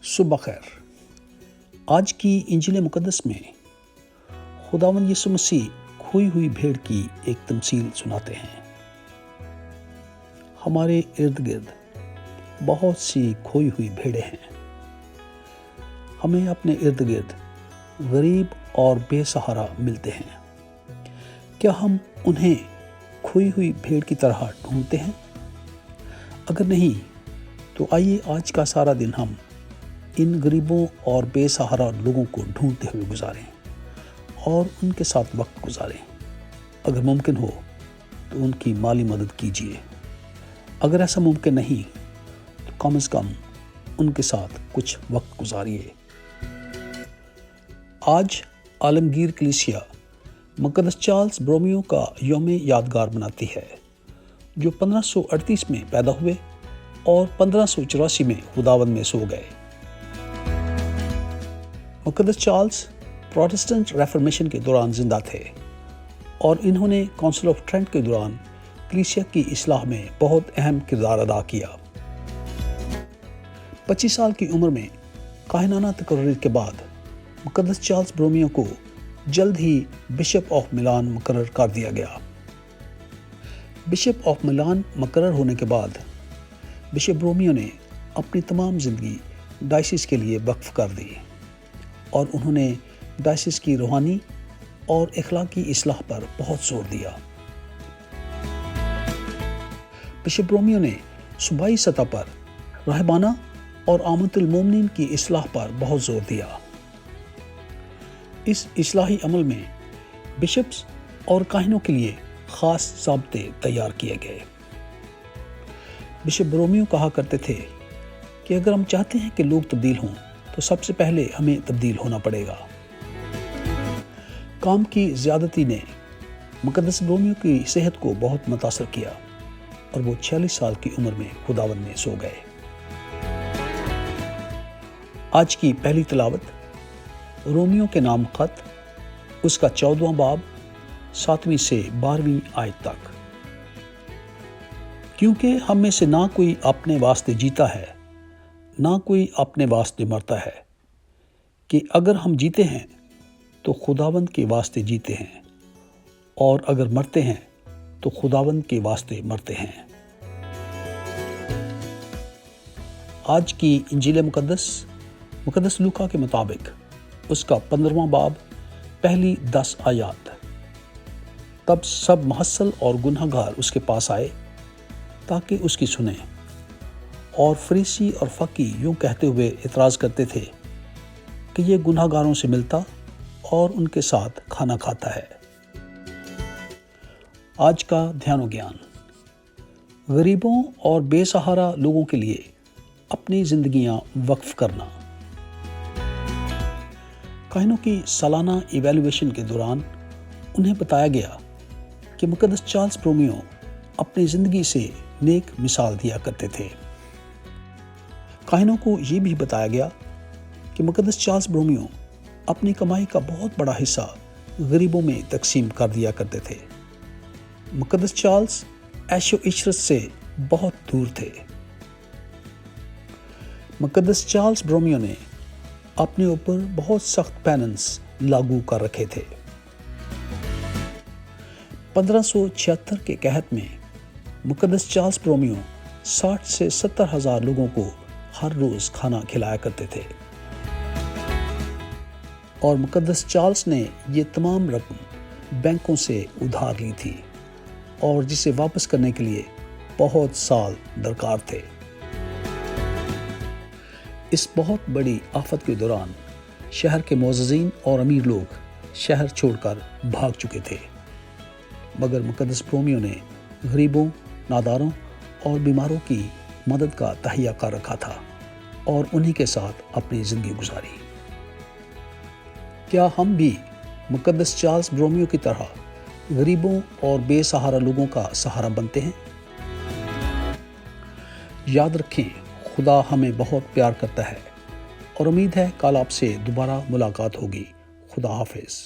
صبح خیر۔ آج کی انجیل مقدس میں خداوند یسوع مسیح کھوئی ہوئی بھیڑ کی ایک تمثیل سناتے ہیں۔ ہمارے ارد گرد بہت سی کھوئی ہوئی بھیڑیں ہیں۔ ہمیں اپنے ارد گرد غریب اور بے سہارا ملتے ہیں۔ کیا ہم انہیں کھوئی ہوئی بھیڑ کی طرح ڈھونڈتے ہیں؟ اگر نہیں تو آئیے آج کا سارا دن ہم ان غریبوں اور بے سہارا لوگوں کو ڈھونڈتے ہوئے گزاریں اور ان کے ساتھ وقت گزاریں۔ اگر ممکن ہو تو ان کی مالی مدد کیجیے۔ اگر ایسا ممکن نہیں تو کم از کم ان کے ساتھ کچھ وقت گزاریے۔ آج عالمگیر کلیسیا مقدس چارلس برومیو کا یوم یادگار مناتی ہے، جو 1538 میں پیدا ہوئے اور 1584 میں خداوند میں سو گئے۔ مقدس چارلس پروٹسٹنٹ ریفارمیشن کے دوران زندہ تھے اور انہوں نے کونسل آف ٹرینٹ کے دوران کلیسیا کی اصلاح میں بہت اہم کردار ادا کیا۔ 25 سال کی عمر میں کاہنانہ تقرری کے بعد مقدس چارلس برومیو کو جلد ہی بشپ آف ملان مقرر کر دیا گیا۔ بشپ آف ملان مقرر ہونے کے بعد بشپ برومیو نے اپنی تمام زندگی ڈائسس کے لیے وقف کر دی اور انہوں نے ڈائسس کی روحانی اور اخلاقی اصلاح پر بہت زور دیا۔ بشپ برومیو نے صوبائی سطح پر راہبانہ اور عامة المومنین کی اصلاح پر بہت زور دیا۔ اس اصلاحی عمل میں بشپس اور کاہنوں کے لیے خاص ضابطے تیار کیے گئے۔ بشپ برومیو کہا کرتے تھے کہ اگر ہم چاہتے ہیں کہ لوگ تبدیل ہوں تو سب سے پہلے ہمیں تبدیل ہونا پڑے گا۔ کام کی زیادتی نے مقدس برومیو کی صحت کو بہت متاثر کیا اور وہ 46 سال کی عمر میں خداوند میں سو گئے۔ آج کی پہلی تلاوت رومیو کے نام خط، اس کا 14واں باب 7ویں سے 12ویں آیت تک۔ کیونکہ ہم میں سے نہ کوئی اپنے واسطے جیتا ہے نہ کوئی اپنے واسطے مرتا ہے، کہ اگر ہم جیتے ہیں تو خداوند کے واسطے جیتے ہیں، اور اگر مرتے ہیں تو خداوند کے واسطے مرتے ہیں۔ آج کی انجیل مقدس لوکا کے مطابق اس کا 15واں باب پہلی 10 آیات۔ تب سب محصل اور گناہ گار اس کے پاس آئے تاکہ اس کی سنیں، اور فریسی اور فقی یوں کہتے ہوئے اعتراض کرتے تھے کہ یہ گناہ گاروں سے ملتا اور ان کے ساتھ کھانا کھاتا ہے۔ آج کا دھیان و گیان۔ غریبوں اور بے سہارا لوگوں کے لیے اپنی زندگیاں وقف کرنا۔ کاہنوں کی سالانہ ایویلویشن کے دوران انہیں بتایا گیا کہ مقدس چارلس برومیو اپنی زندگی سے نیک مثال دیا کرتے تھے۔ کاہنوں کو یہ بھی بتایا گیا کہ مقدس چارلس برومیو اپنی کمائی کا بہت بڑا حصہ غریبوں میں تقسیم کر دیا کرتے تھے۔ مقدس چارلس عیش و عشرت سے بہت دور تھے۔ مقدس چارلس برومیو نے اپنے اوپر بہت سخت پیننس لاگو کر رکھے تھے۔ 1576 کے قحط میں مقدس چارلس برومیو 60 سے 70 ہزار لوگوں کو ہر روز کھانا کھلایا کرتے تھے، اور مقدس چارلس نے یہ تمام رقم بینکوں سے ادھار لی تھی اور جسے واپس کرنے کے لیے بہت سال درکار تھے۔ اس بہت بڑی آفت کے دوران شہر کے معززین اور امیر لوگ شہر چھوڑ کر بھاگ چکے تھے، مگر مقدس برومیو نے غریبوں، ناداروں اور بیماروں کی مدد کا تہیہ کر رکھا تھا اور انہی کے ساتھ اپنی زندگی گزاری۔ کیا ہم بھی مقدس چارلس برومیو کی طرح غریبوں اور بے سہارا لوگوں کا سہارا بنتے ہیں؟ یاد رکھیں، خدا ہمیں بہت پیار کرتا ہے اور امید ہے کل آپ سے دوبارہ ملاقات ہوگی۔ خدا حافظ۔